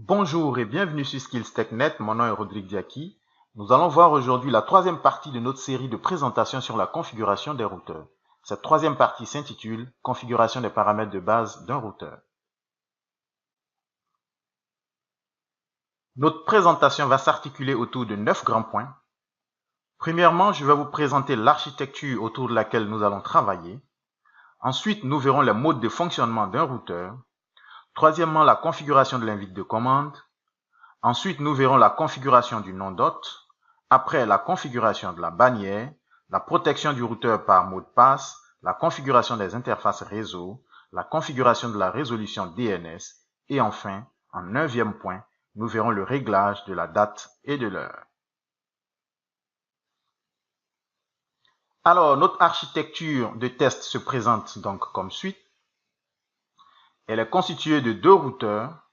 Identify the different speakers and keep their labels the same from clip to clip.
Speaker 1: Bonjour et bienvenue sur SkillsTechNet, mon nom est Rodrigue Diaki. Nous allons voir aujourd'hui la troisième partie de notre série de présentations sur la configuration des routeurs. Cette troisième partie s'intitule « Configuration des paramètres de base d'un routeur ». Notre présentation va s'articuler autour de 9 grands points. Premièrement, je vais vous présenter l'architecture autour de laquelle nous allons travailler. Ensuite, nous verrons les modes de fonctionnement d'un routeur. Troisièmement, la configuration de l'invite de commande. Ensuite, nous verrons la configuration du nom d'hôte. Après, la configuration de la bannière, la protection du routeur par mot de passe, la configuration des interfaces réseau, la configuration de la résolution DNS et enfin, en 9e point, nous verrons le réglage de la date et de l'heure. Alors, notre architecture de test se présente donc comme suit. Elle est constituée de deux routeurs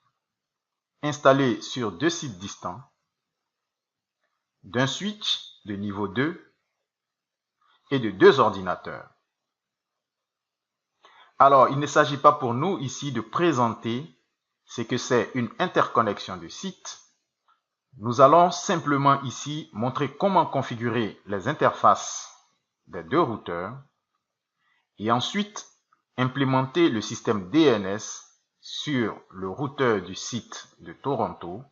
Speaker 1: installés sur deux sites distants, d'un switch de niveau 2 et de deux ordinateurs. Alors, il ne s'agit pas pour nous ici de présenter ce que c'est une interconnexion de sites. Nous allons simplement ici montrer comment configurer les interfaces des deux routeurs et ensuite implémenter le système DNS sur le routeur du site de Toronto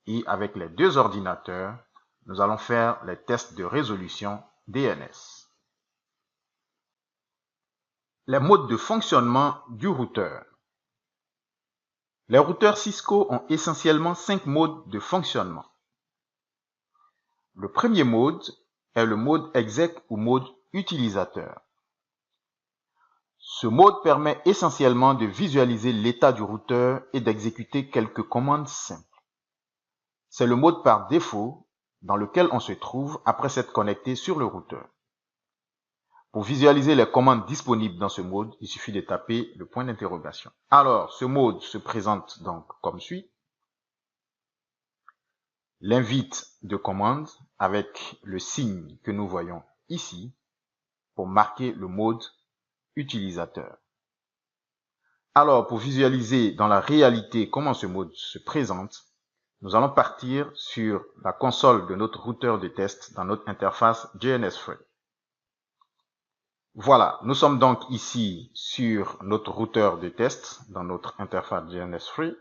Speaker 1: et avec les deux ordinateurs, nous allons faire les tests de résolution DNS. Les modes de fonctionnement du routeur. Les routeurs Cisco ont essentiellement 5 modes de fonctionnement. Le premier mode est le mode exec ou mode utilisateur. Ce mode permet essentiellement de visualiser l'état du routeur et d'exécuter quelques commandes simples. C'est le mode par défaut dans lequel on se trouve après s'être connecté sur le routeur. Pour visualiser les commandes disponibles dans ce mode, il suffit de taper le point d'interrogation. Alors, ce mode se présente donc comme suit. L'invite de commande avec le signe que nous voyons ici pour marquer le mode utilisateur. Alors, pour visualiser dans la réalité comment ce mode se présente, nous allons partir sur la console de notre routeur de test dans notre interface JNS-Free. Voilà, nous sommes donc ici sur notre routeur de test dans notre interface JNS-Free.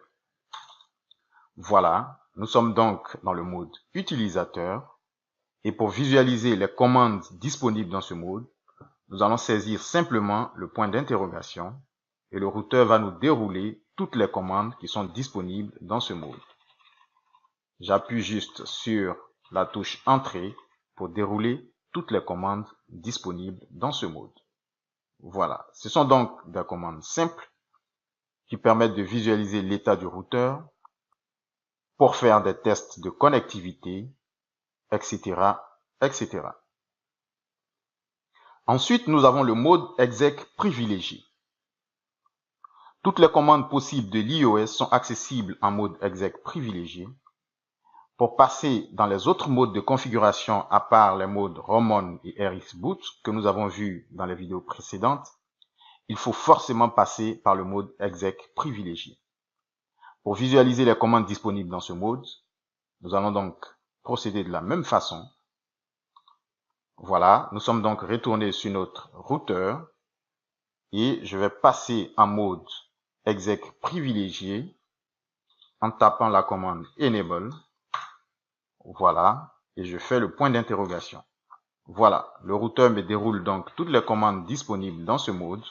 Speaker 1: Voilà, nous sommes donc dans le mode utilisateur et pour visualiser les commandes disponibles dans ce mode, nous allons saisir simplement le point d'interrogation et le routeur va nous dérouler toutes les commandes qui sont disponibles dans ce mode. J'appuie juste sur la touche Entrée pour dérouler toutes les commandes disponibles dans ce mode. Voilà, ce sont donc des commandes simples qui permettent de visualiser l'état du routeur pour faire des tests de connectivité, etc., etc. Ensuite, nous avons le mode exec privilégié. Toutes les commandes possibles de l'iOS sont accessibles en mode exec privilégié. Pour passer dans les autres modes de configuration à part les modes Roman et RxBoot que nous avons vus dans les vidéos précédentes, il faut forcément passer par le mode exec privilégié. Pour visualiser les commandes disponibles dans ce mode, nous allons donc procéder de la même façon. Voilà, nous sommes donc retournés sur notre routeur et je vais passer en mode exec privilégié en tapant la commande enable. Voilà, et je fais le point d'interrogation. Voilà, le routeur me déroule donc toutes les commandes disponibles dans ce mode.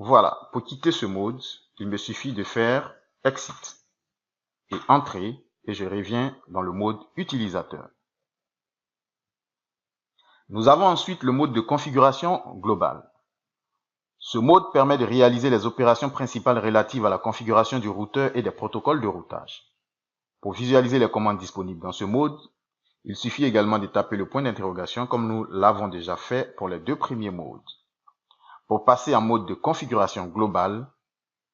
Speaker 1: Voilà, pour quitter ce mode, il me suffit de faire Exit et Entrer et je reviens dans le mode utilisateur. Nous avons ensuite le mode de configuration globale. Ce mode permet de réaliser les opérations principales relatives à la configuration du routeur et des protocoles de routage. Pour visualiser les commandes disponibles dans ce mode, il suffit également de taper le point d'interrogation comme nous l'avons déjà fait pour les deux premiers modes. Pour passer en mode de configuration globale,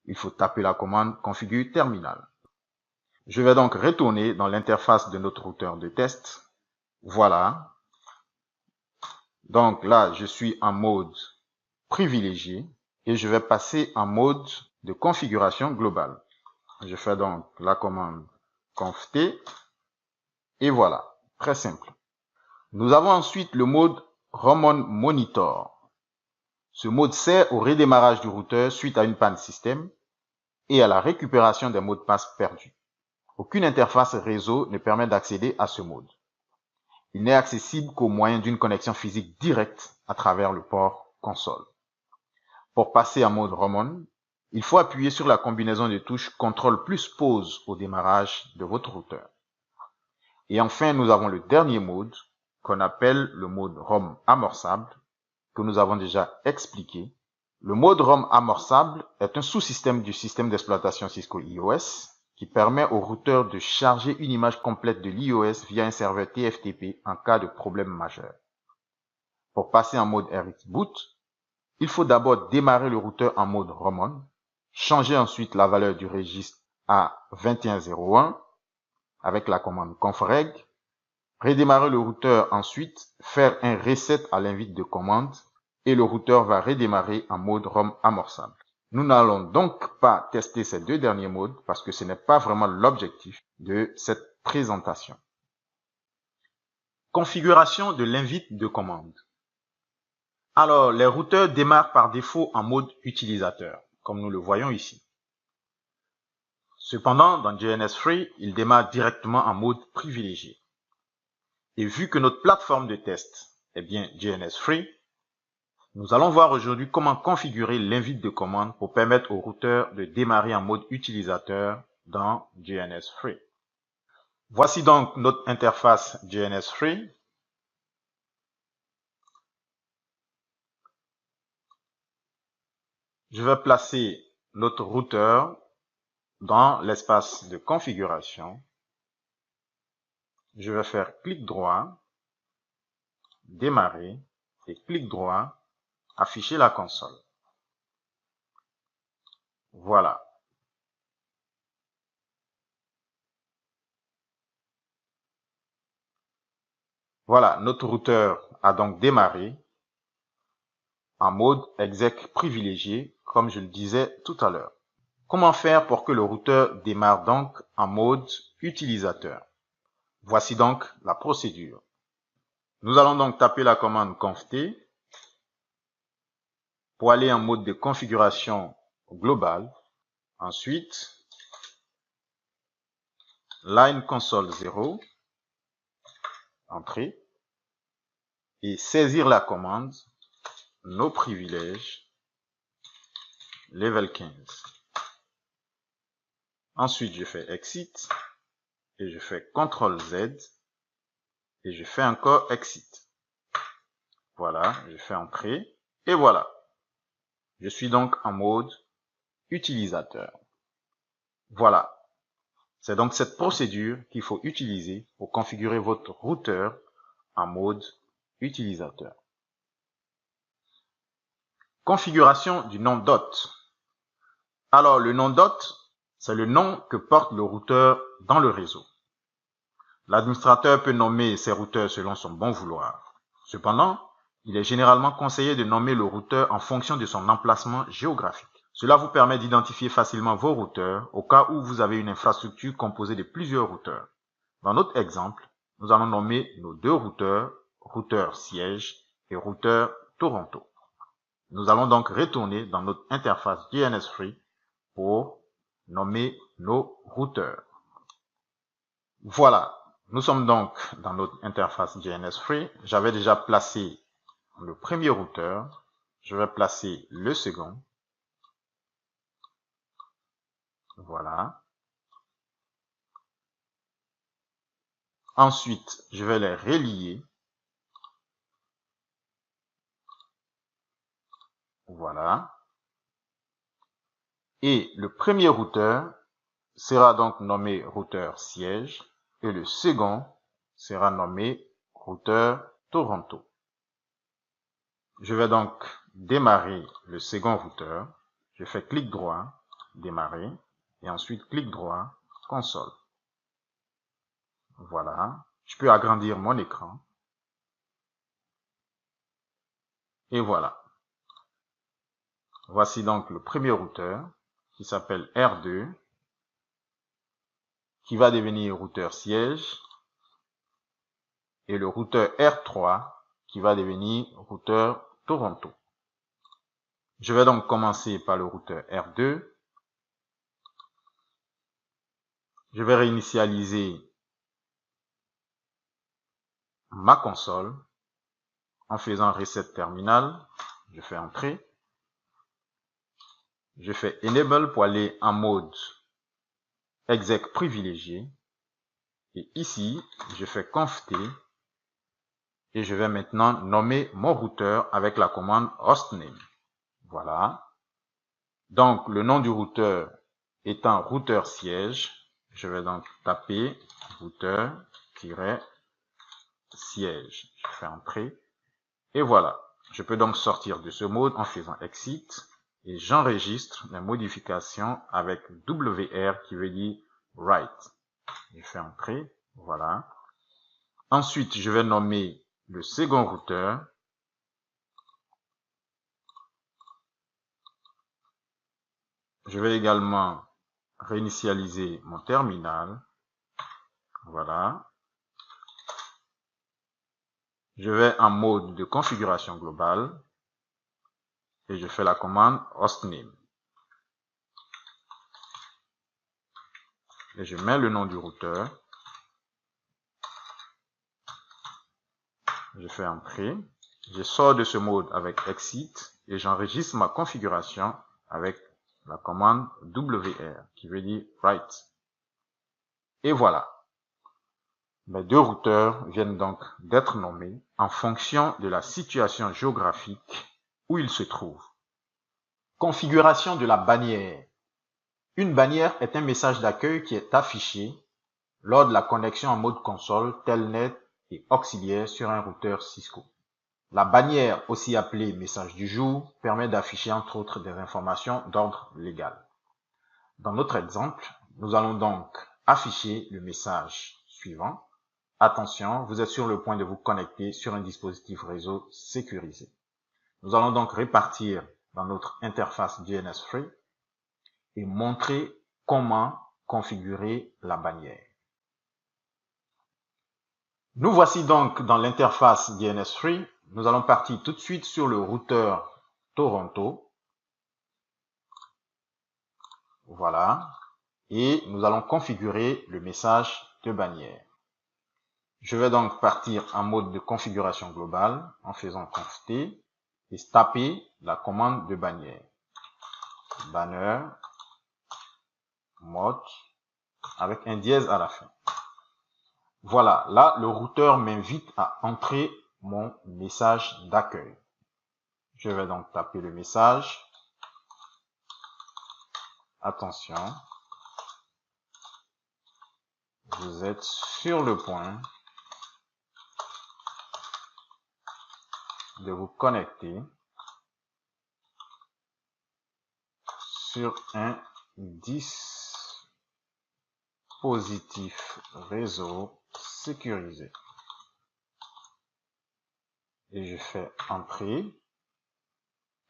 Speaker 1: il faut taper la commande configure terminal. Je vais donc retourner dans l'interface de notre routeur de test. Voilà. Donc là, je suis en mode privilégié et je vais passer en mode de configuration globale. Je fais donc la commande conft et voilà, très simple. Nous avons ensuite le mode Roman Monitor. Ce mode sert au redémarrage du routeur suite à une panne système et à la récupération des mots de passe perdus. Aucune interface réseau ne permet d'accéder à ce mode. Il n'est accessible qu'au moyen d'une connexion physique directe à travers le port console. Pour passer en mode Roman, il faut appuyer sur la combinaison de touches CTRL plus pause au démarrage de votre routeur. Et enfin, nous avons le dernier mode qu'on appelle le mode ROM amorçable que nous avons déjà expliqué. Le mode ROM amorçable est un sous-système du système d'exploitation Cisco iOS qui permet au routeur de charger une image complète de l'iOS via un serveur TFTP en cas de problème majeur. Pour passer en mode RX Boot, il faut d'abord démarrer le routeur en mode Roman, changer ensuite la valeur du registre à 2101 avec la commande confreg, redémarrer le routeur ensuite, faire un reset à l'invite de commande et le routeur va redémarrer en mode ROM amorçable. Nous n'allons donc pas tester ces deux derniers modes parce que ce n'est pas vraiment l'objectif de cette présentation. Configuration de l'invite de commande. Alors, les routeurs démarrent par défaut en mode utilisateur, comme nous le voyons ici. Cependant, dans DNS Free, ils démarrent directement en mode privilégié. Et vu que notre plateforme de test est bien DNS Free, nous allons voir aujourd'hui comment configurer l'invite de commande pour permettre au routeur de démarrer en mode utilisateur dans DNS Free. Voici donc notre interface DNS Free. Je vais placer notre routeur dans l'espace de configuration. Je vais faire clic droit, démarrer et clic droit, afficher la console. Voilà. Voilà, notre routeur a donc démarré en mode exec privilégié, comme je le disais tout à l'heure. Comment faire pour que le routeur démarre donc en mode utilisateur? Voici donc la procédure. Nous allons donc taper la commande conft pour aller en mode de configuration globale. Ensuite, line console 0, entrée, et saisir la commande nos privilèges level 15. Ensuite, je fais exit et je fais CTRL Z et je fais encore exit. Voilà, je fais entrer et voilà. Je suis donc en mode utilisateur. Voilà. C'est donc cette procédure qu'il faut utiliser pour configurer votre routeur en mode utilisateur. Configuration du nom DOT. Alors, le nom DOT, c'est le nom que porte le routeur dans le réseau. L'administrateur peut nommer ses routeurs selon son bon vouloir. Cependant, il est généralement conseillé de nommer le routeur en fonction de son emplacement géographique. Cela vous permet d'identifier facilement vos routeurs au cas où vous avez une infrastructure composée de plusieurs routeurs. Dans notre exemple, nous allons nommer nos deux routeurs, routeur siège et routeur Toronto. Nous allons donc retourner dans notre interface DNS Free pour nommer nos routeurs. Voilà, nous sommes donc dans notre interface DNS Free. J'avais déjà placé le premier routeur. Je vais placer le second. Voilà. Ensuite, je vais les relier. Voilà. Et le premier routeur sera donc nommé routeur siège et le second sera nommé routeur Toronto. Je vais donc démarrer le second routeur. Je fais clic droit, démarrer, et ensuite clic droit, console. Voilà. Je peux agrandir mon écran. Et voilà. Voici donc le premier routeur qui s'appelle R2, qui va devenir routeur siège, et le routeur R3 qui va devenir routeur Toronto. Je vais donc commencer par le routeur R2. Je vais réinitialiser ma console en faisant reset terminal. Je fais entrer. Je fais enable pour aller en mode exec privilégié. Et ici, je fais conft t et je vais maintenant nommer mon routeur avec la commande hostname. Voilà. Donc, le nom du routeur étant routeur siège, je vais donc taper routeur-siège. Je fais entrer. Et voilà. Je peux donc sortir de ce mode en faisant exit et j'enregistre les modifications avec WR qui veut dire write. Je fais entrer. Voilà. Ensuite, je vais nommer le second routeur. Je vais également réinitialiser mon terminal. Voilà. Je vais en mode de configuration globale et je fais la commande hostname. Et je mets le nom du routeur. Je fais entrer. Je sors de ce mode avec exit et j'enregistre ma configuration avec la commande WR qui veut dire write. Et voilà. Mes deux routeurs viennent donc d'être nommés en fonction de la situation géographique où ils se trouvent. Configuration de la bannière. Une bannière est un message d'accueil qui est affiché lors de la connexion en mode console, telnet et auxiliaire sur un routeur Cisco. La bannière, aussi appelée message du jour, permet d'afficher entre autres des informations d'ordre légal. Dans notre exemple, nous allons donc afficher le message suivant. Attention, vous êtes sur le point de vous connecter sur un dispositif réseau sécurisé. Nous allons donc répartir dans notre interface DNS-Free et montrer comment configurer la bannière. Nous voici donc dans l'interface DNS-Free. Nous allons partir tout de suite sur le routeur Toronto. Voilà. Et nous allons configurer le message de bannière. Je vais donc partir en mode de configuration globale en faisant conft t et taper la commande de bannière. Banner mode avec un dièse à la fin. Voilà, là le routeur m'invite à entrer mon message d'accueil. Je vais donc taper le message. Attention, vous êtes sur le point de vous connecter sur un dispositif réseau sécurisé. Et je fais entrer.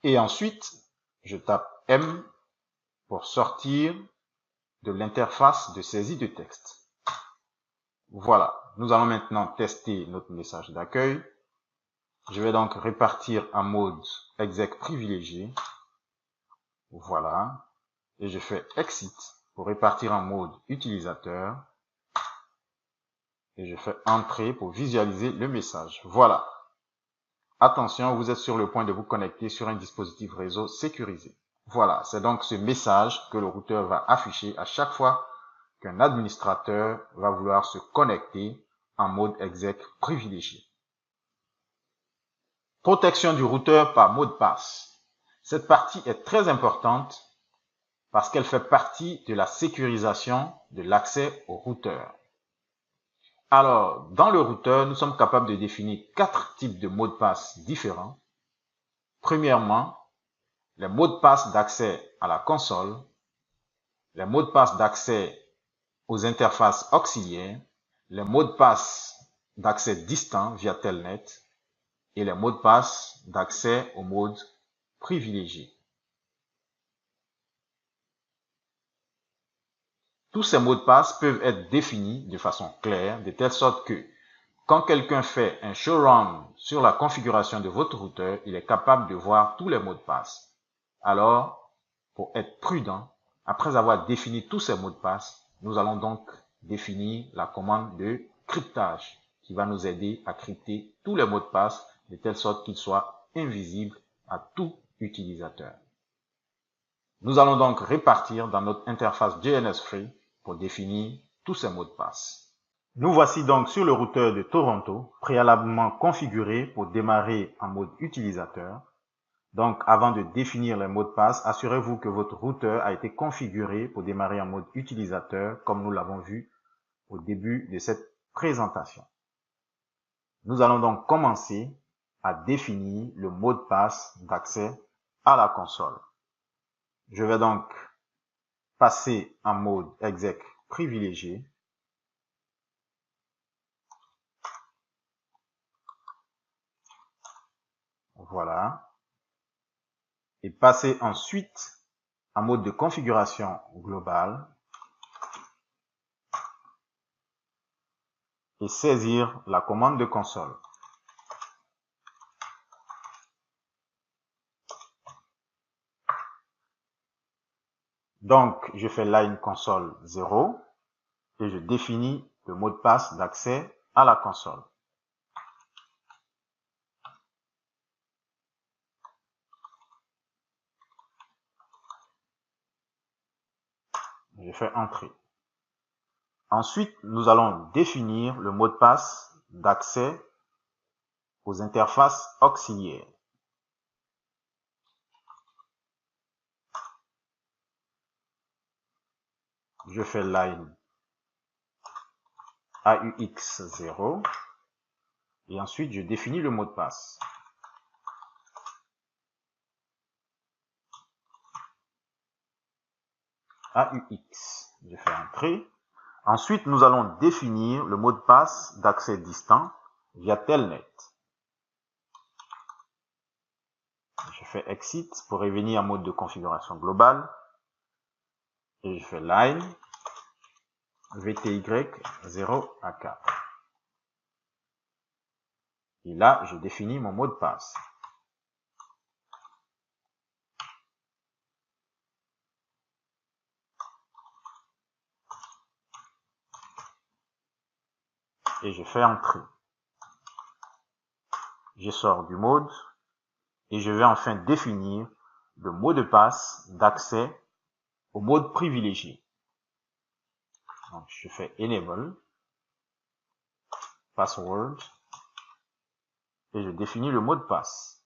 Speaker 1: Et ensuite, je tape M pour sortir de l'interface de saisie de texte. Voilà, nous allons maintenant tester notre message d'accueil. Je vais donc répartir en mode exec privilégié. Voilà. Et je fais exit pour répartir en mode utilisateur. Et je fais entrer pour visualiser le message. Voilà. Attention, vous êtes sur le point de vous connecter sur un dispositif réseau sécurisé. Voilà, c'est donc ce message que le routeur va afficher à chaque fois qu'un administrateur va vouloir se connecter en mode exec privilégié. Protection du routeur par mot de passe. Cette partie est très importante parce qu'elle fait partie de la sécurisation de l'accès au routeur. Alors, dans le routeur, nous sommes capables de définir 4 types de mots de passe différents. Premièrement, les mots de passe d'accès à la console, les mots de passe d'accès aux interfaces auxiliaires les mots de passe d'accès distant via Telnet et les mots de passe d'accès au mode privilégié. Tous ces mots de passe peuvent être définis de façon claire, de telle sorte que quand quelqu'un fait un showrun sur la configuration de votre routeur, il est capable de voir tous les mots de passe. Alors, pour être prudent, après avoir défini tous ces mots de passe, nous allons donc définir la commande de cryptage qui va nous aider à crypter tous les mots de passe de telle sorte qu'ils soient invisibles à tout utilisateur. Nous allons donc repartir dans notre interface JNS-Free pour définir tous ces mots de passe. Nous voici donc sur le routeur de Toronto, préalablement configuré pour démarrer en mode utilisateur. Donc, avant de définir les mots de passe, assurez-vous que votre routeur a été configuré pour démarrer en mode utilisateur, comme nous l'avons vu au début de cette présentation. Nous allons donc commencer à définir le mot de passe d'accès à la console. Je vais donc passer en mode exec privilégié. Voilà. Et passer ensuite en mode de configuration globale et saisir la commande de console. Donc, je fais line console 0 et je définis le mot de passe d'accès à la console. Je fais entrée. Ensuite, nous allons définir le mot de passe d'accès aux interfaces auxiliaires. Je fais line AUX0 et ensuite je définis le mot de passe. AUX, je fais entrée. Ensuite, nous allons définir le mot de passe d'accès distant via Telnet. Je fais exit pour revenir en mode de configuration globale et je fais line VTY0 à 4. Et là, je définis mon mot de passe. Et je fais entrer. Je sors du mode et je vais enfin définir le mot de passe d'accès au mode privilégié. Donc, je fais enable, password, et je définis le mot de passe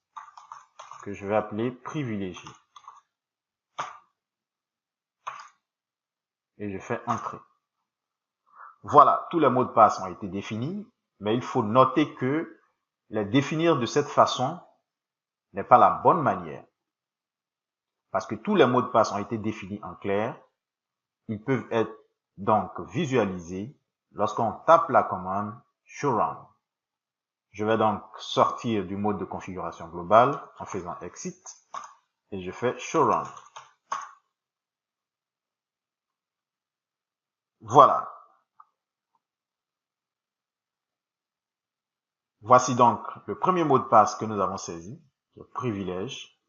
Speaker 1: que je vais appeler privilégié. Et je fais entrer. Voilà, tous les mots de passe ont été définis, mais il faut noter que les définir de cette façon n'est pas la bonne manière. Parce que tous les mots de passe ont été définis en clair. Ils peuvent être donc visualisés lorsqu'on tape la commande showrun. Je vais donc sortir du mode de configuration globale en faisant exit et je fais showrun. Voilà. Voici donc le premier mot de passe que nous avons saisi, qui est privilège.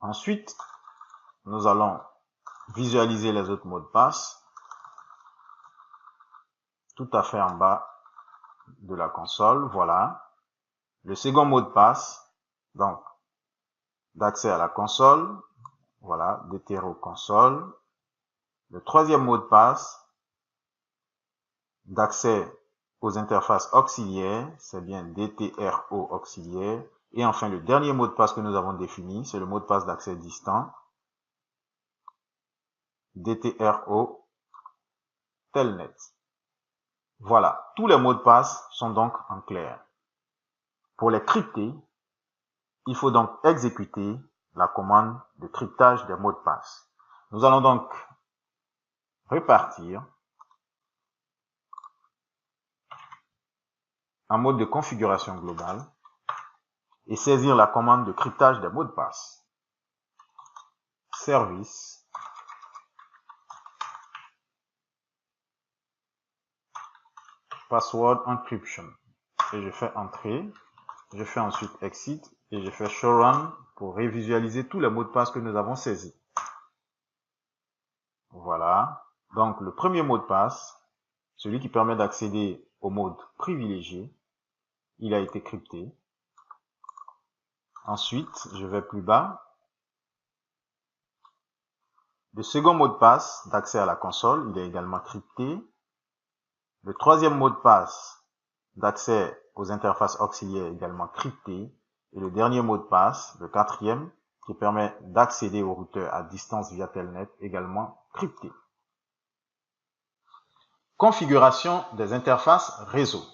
Speaker 1: Ensuite, nous allons visualiser les autres mots de passe tout à fait en bas de la console. Voilà. Le second mot de passe, donc, d'accès à la console. Voilà, DTRO console. Le troisième mot de passe d'accès aux interfaces auxiliaires, c'est bien DTRO auxiliaire. Et enfin, le dernier mot de passe que nous avons défini, c'est le mot de passe d'accès distant, DTRO Telnet. Voilà, tous les mots de passe sont donc en clair. Pour les crypter, il faut donc exécuter la commande de cryptage des mots de passe. Nous allons donc repartir en mode de configuration globale et saisir la commande de cryptage des mots de passe. Service. Password encryption. Et je fais entrer. Je fais ensuite exit et je fais show run pour révisualiser tous les mots de passe que nous avons saisis. Voilà. Donc, le premier mot de passe, celui qui permet d'accéder au mode privilégié, il a été crypté. Ensuite, je vais plus bas. Le second mot de passe d'accès à la console, il est également crypté. Le troisième mot de passe d'accès aux interfaces auxiliaires est également crypté. Et le dernier mot de passe, le quatrième, qui permet d'accéder au routeur à distance via Telnet, également crypté. Configuration des interfaces réseau.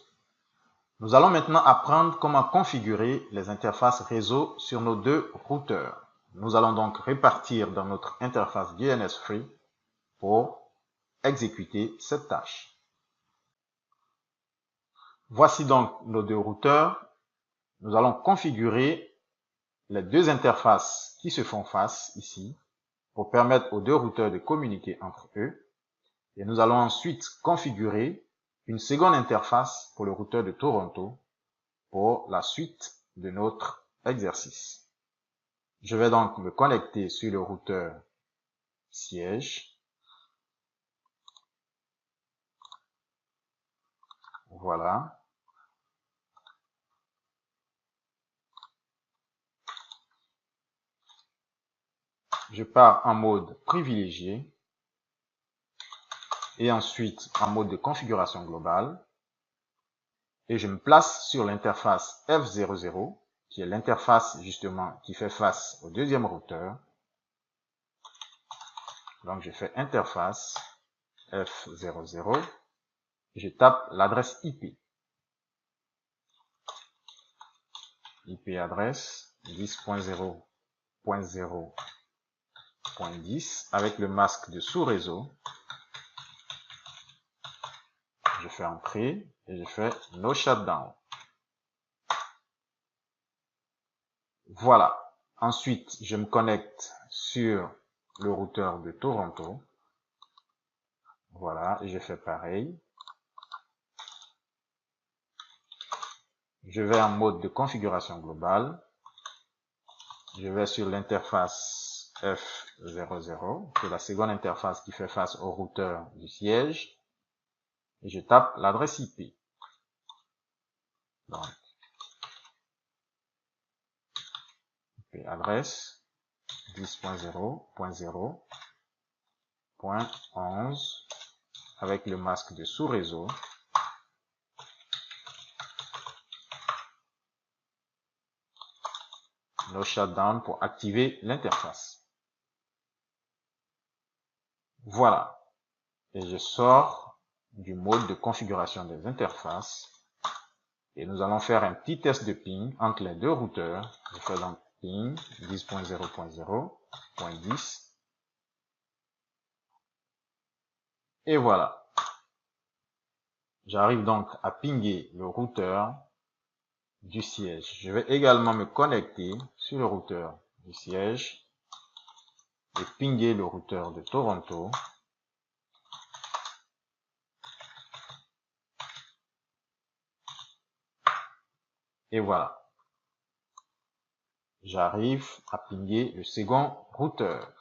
Speaker 1: Nous allons maintenant apprendre comment configurer les interfaces réseau sur nos deux routeurs. Nous allons donc répartir dans notre interface DNS-Free pour exécuter cette tâche. Voici donc nos deux routeurs. Nous allons configurer les deux interfaces qui se font face ici pour permettre aux deux routeurs de communiquer entre eux. Et nous allons ensuite configurer une seconde interface pour le routeur de Toronto pour la suite de notre exercice. Je vais donc me connecter sur le routeur siège. Voilà. Je pars en mode privilégié et ensuite en mode de configuration globale. Et je me place sur l'interface F00, qui est l'interface justement qui fait face au deuxième routeur. Donc je fais interface F00. Je tape l'adresse IP. IP adresse 10.0.0.10 avec le masque de sous-réseau. Je fais entrer et je fais no shutdown. Voilà. Ensuite, je me connecte sur le routeur de Toronto. Voilà, et je fais pareil. Je vais en mode de configuration globale. Je vais sur l'interface F00, qui est la seconde interface qui fait face au routeur du siège. Et je tape l'adresse IP. Donc, IP adresse 10.0.0.11 avec le masque de sous-réseau. No shutdown pour activer l'interface. Voilà. Et je sors du mode de configuration des interfaces. Et nous allons faire un petit test de ping entre les deux routeurs. Je fais donc ping 10.0.0.10. Et voilà. J'arrive donc à pinguer le routeur du siège. Je vais également me connecter sur le routeur du siège et pinguer le routeur de Toronto. Et voilà. J'arrive à pinguer le second routeur.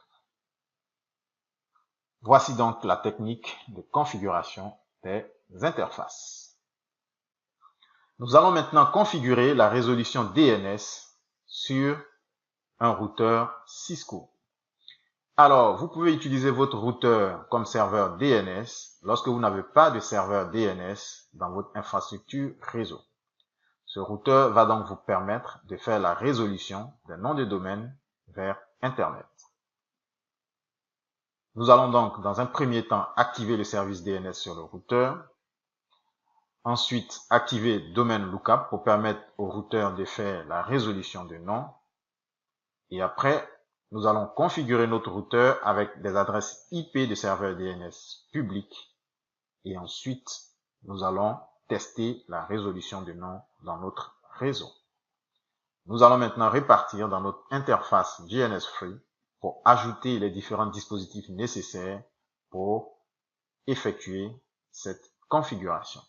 Speaker 1: Voici donc la technique de configuration des interfaces. Nous allons maintenant configurer la résolution DNS sur un routeur Cisco. Alors, vous pouvez utiliser votre routeur comme serveur DNS lorsque vous n'avez pas de serveur DNS dans votre infrastructure réseau. Ce routeur va donc vous permettre de faire la résolution des noms de domaine vers Internet. Nous allons donc dans un premier temps activer le service DNS sur le routeur. Ensuite, activer Domain Lookup pour permettre au routeur de faire la résolution de noms. Et après, nous allons configurer notre routeur avec des adresses IP de serveurs DNS publics. Et ensuite, nous allons tester la résolution de nom dans notre réseau. Nous allons maintenant repartir dans notre interface JNS Free pour ajouter les différents dispositifs nécessaires pour effectuer cette configuration.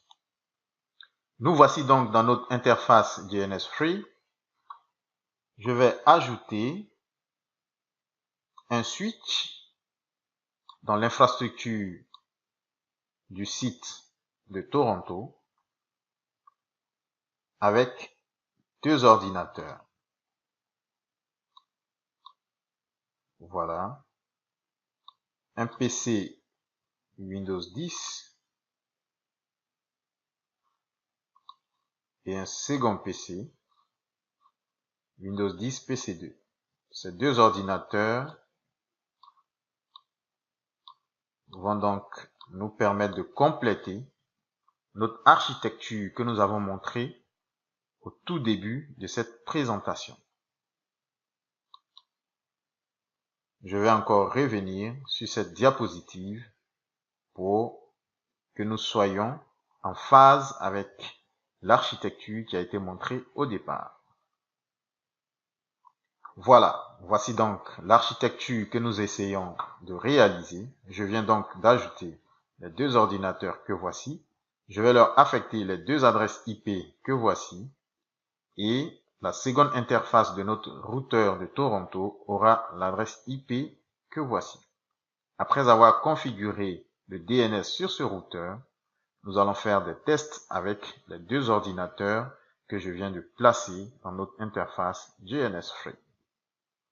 Speaker 1: Nous voici donc dans notre interface JNS Free. Je vais ajouter un switch dans l'infrastructure du site de Toronto avec 2 ordinateurs. Voilà. Un PC Windows 10 et un second PC Windows 10 PC2. Ces 2 ordinateurs vont donc nous permettre de compléter notre architecture que nous avons montrée au tout début de cette présentation. Je vais encore revenir sur cette diapositive pour que nous soyons en phase avec l'architecture qui a été montrée au départ. Voilà, voici donc l'architecture que nous essayons de réaliser. Je viens donc d'ajouter les 2 ordinateurs que voici. Je vais leur affecter les 2 adresses IP que voici. Et la seconde interface de notre routeur de Toronto aura l'adresse IP que voici. Après avoir configuré le DNS sur ce routeur, nous allons faire des tests avec les 2 ordinateurs que je viens de placer dans notre interface JNS Free.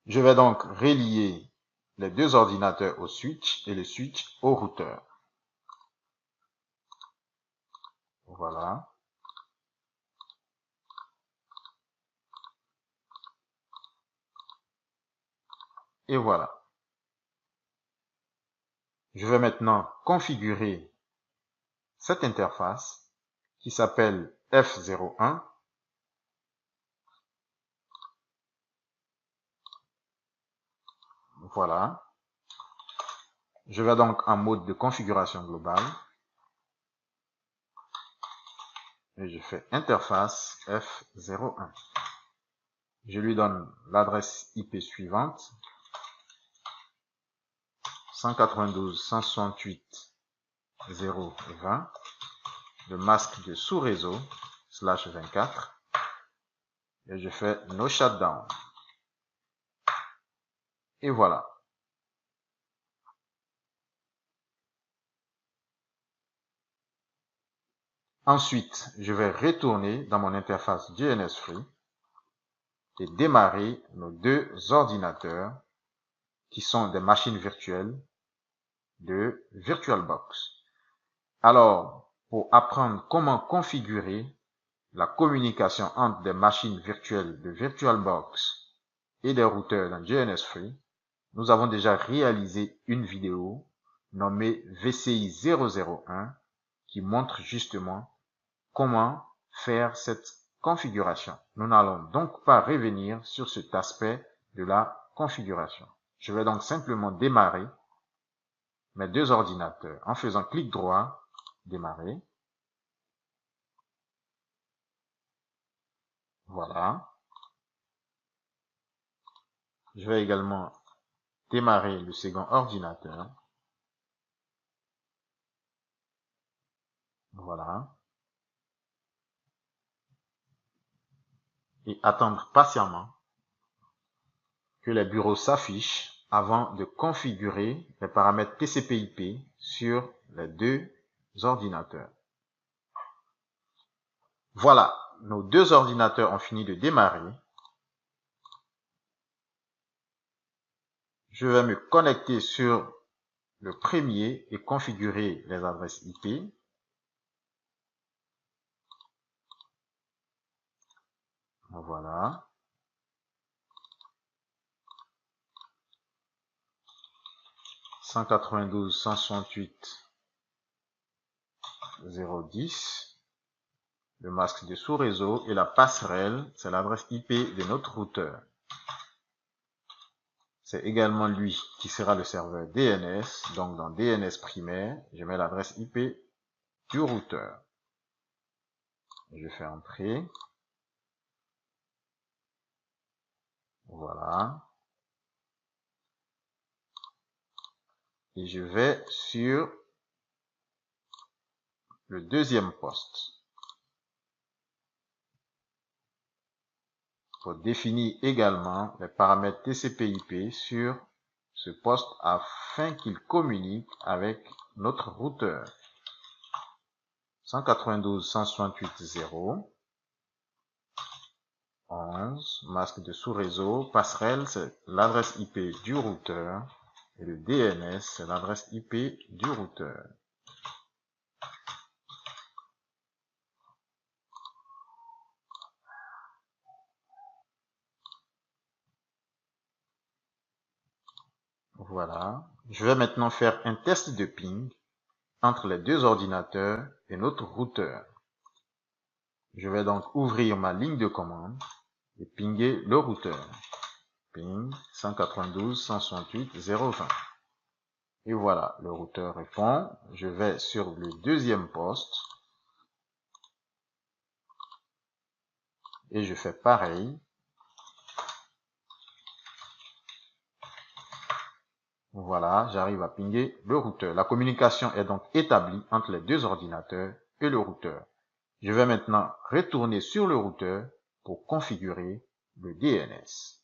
Speaker 1: Je vais donc relier les 2 ordinateurs au switch et le switch au routeur. Voilà. Et voilà. Je vais maintenant configurer cette interface qui s'appelle F01. Voilà. Je vais donc en mode de configuration globale. Et je fais interface F01. Je lui donne l'adresse IP suivante. 192.168.0.20. Le masque de sous-réseau /24. Et je fais no shutdown. Et voilà. Ensuite, je vais retourner dans mon interface JNS Free et démarrer nos 2 ordinateurs qui sont des machines virtuelles de VirtualBox. Alors, pour apprendre comment configurer la communication entre des machines virtuelles de VirtualBox et des routeurs dans JNS Free, nous avons déjà réalisé une vidéo nommée VCI 001 qui montre justement comment faire cette configuration. Nous n'allons donc pas revenir sur cet aspect de la configuration. Je vais donc simplement démarrer mes 2 ordinateurs en faisant clic droit, démarrer. Voilà. Je vais également démarrer le second ordinateur. Voilà. Et attendre patiemment que les bureaux s'affichent avant de configurer les paramètres TCP/IP sur les 2 ordinateurs. Voilà, nos 2 ordinateurs ont fini de démarrer. Je vais me connecter sur le premier et configurer les adresses IP. Voilà. « 192.168.0.10 » le masque de sous-réseau et la passerelle, c'est l'adresse IP de notre routeur. C'est également lui qui sera le serveur DNS. Donc dans DNS primaire, je mets l'adresse IP du routeur. Je fais entrer. Voilà. Et je vais sur le deuxième poste. Il faut définir également les paramètres TCP/IP sur ce poste afin qu'il communique avec notre routeur. 192.168.0, 11, masque de sous-réseau, passerelle, c'est l'adresse IP du routeur, et le DNS, c'est l'adresse IP du routeur. Voilà. Je vais maintenant faire un test de ping entre les deux ordinateurs et notre routeur. Je vais donc ouvrir ma ligne de commande et pinguer le routeur. Ping 192.168.0.20. Et voilà, le routeur répond. Je vais sur le deuxième poste et je fais pareil. Voilà, j'arrive à pinguer le routeur. La communication est donc établie entre les deux ordinateurs et le routeur. Je vais maintenant retourner sur le routeur pour configurer le DNS.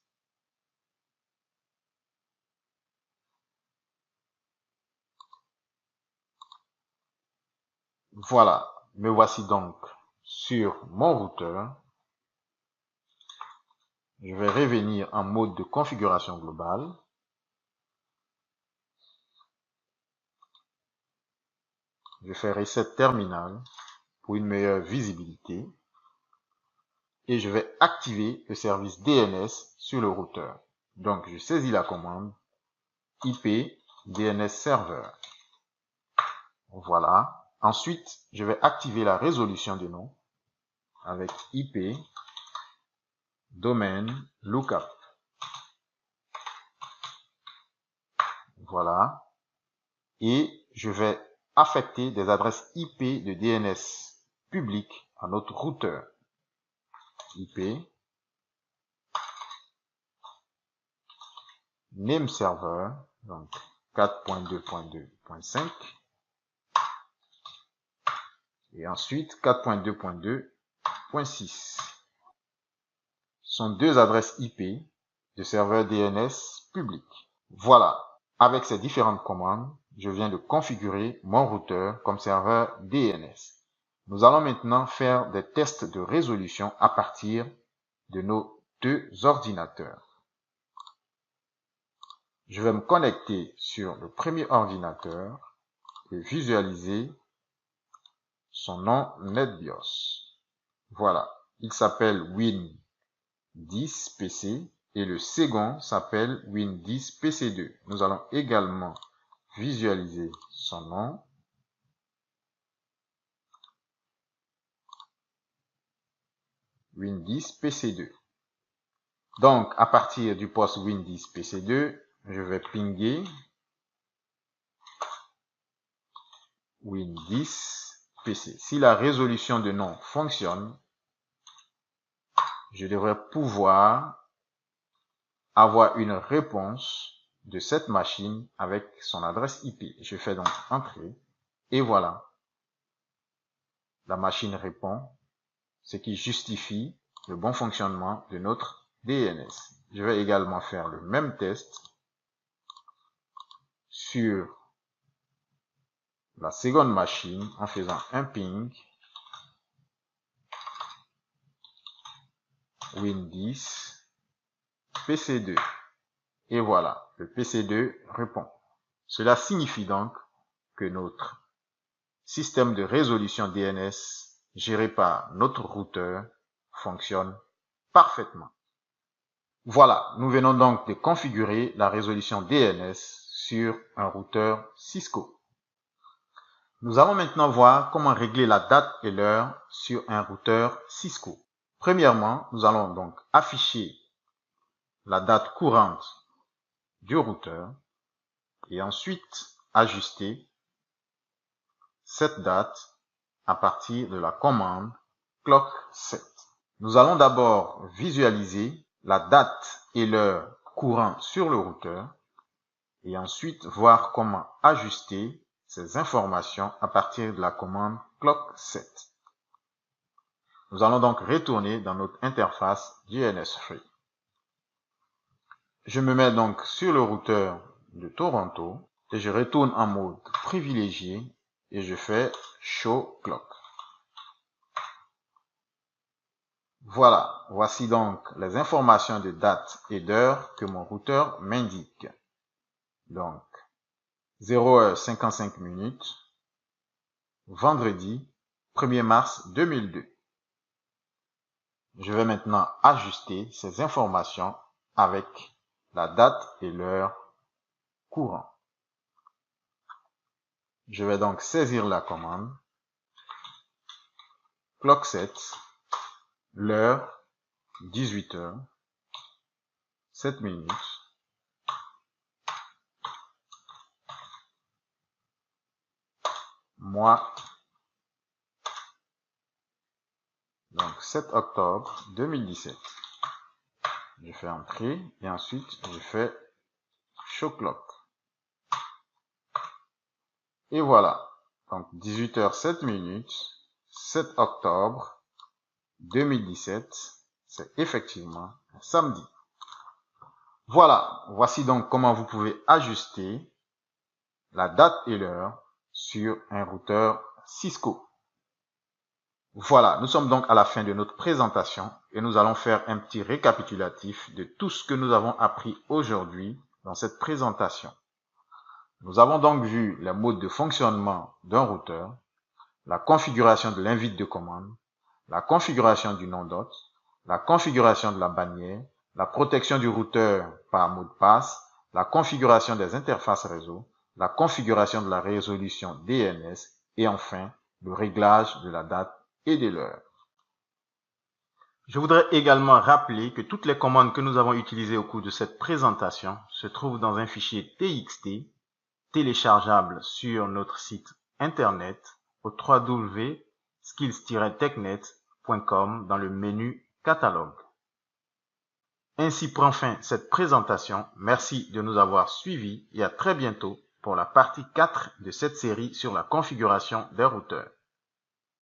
Speaker 1: Voilà, me voici donc sur mon routeur. Je vais revenir en mode de configuration globale. Je fais reset terminal pour une meilleure visibilité. Et je vais activer le service DNS sur le routeur. Donc, je saisis la commande IP DNS Server. Voilà. Ensuite, je vais activer la résolution de nom avec IP Domain Lookup. Voilà. Et je vais affecter des adresses IP de DNS public à notre routeur. IP Name Server, donc 4.2.2.5 et ensuite 4.2.2.6 sont deux adresses IP de serveur DNS public. Voilà, avec ces différentes commandes, je viens de configurer mon routeur comme serveur DNS. Nous allons maintenant faire des tests de résolution à partir de nos deux ordinateurs. Je vais me connecter sur le premier ordinateur et visualiser son nom NetBIOS. Voilà, il s'appelle Win10 PC et le second s'appelle Win10 PC2. Nous allons également visualiser son nom. Win10 PC2. Donc, à partir du poste Win10 PC2, je vais pinguer Win10 PC. Si la résolution de nom fonctionne, je devrais pouvoir avoir une réponse de cette machine avec son adresse IP. Je fais donc entrer et voilà. La machine répond, ce qui justifie le bon fonctionnement de notre DNS. Je vais également faire le même test sur la seconde machine en faisant un ping Win10 PC2. Et voilà, le PC2 répond. Cela signifie donc que notre système de résolution DNS géré par notre routeur fonctionne parfaitement. Voilà, nous venons donc de configurer la résolution DNS sur un routeur Cisco. Nous allons maintenant voir comment régler la date et l'heure sur un routeur Cisco. Premièrement, nous allons donc afficher la date courante du routeur et ensuite ajuster cette date à partir de la commande clock set. Nous allons d'abord visualiser la date et l'heure courant sur le routeur et ensuite voir comment ajuster ces informations à partir de la commande clock set. Nous allons donc retourner dans notre interface DNS-Free. Je me mets donc sur le routeur de Toronto et je retourne en mode privilégié et je fais Show Clock. Voilà, voici donc les informations de date et d'heure que mon routeur m'indique. Donc, 0h55, vendredi 1er mars 2002. Je vais maintenant ajuster ces informations avec la date et l'heure courant. Je vais donc saisir la commande clock set, l'heure 18h, 7 minutes, mois, donc 7 octobre 2017. Je fais entrée et ensuite je fais show clock. Et voilà, donc 18h07, 7 octobre 2017, c'est effectivement un samedi. Voilà, voici donc comment vous pouvez ajuster la date et l'heure sur un routeur Cisco. Voilà, nous sommes donc à la fin de notre présentation et nous allons faire un petit récapitulatif de tout ce que nous avons appris aujourd'hui dans cette présentation. Nous avons donc vu les modes de fonctionnement d'un routeur, la configuration de l'invite de commande, la configuration du nom d'hôte, la configuration de la bannière, la protection du routeur par mot de passe, la configuration des interfaces réseau, la configuration de la résolution DNS et enfin le réglage de la date et de l'heure. Je voudrais également rappeler que toutes les commandes que nous avons utilisées au cours de cette présentation se trouvent dans un fichier TXT téléchargeable sur notre site internet au www.skills-technet.com dans le menu catalogue. Ainsi prend fin cette présentation. Merci de nous avoir suivis et à très bientôt pour la partie 4 de cette série sur la configuration des routeurs.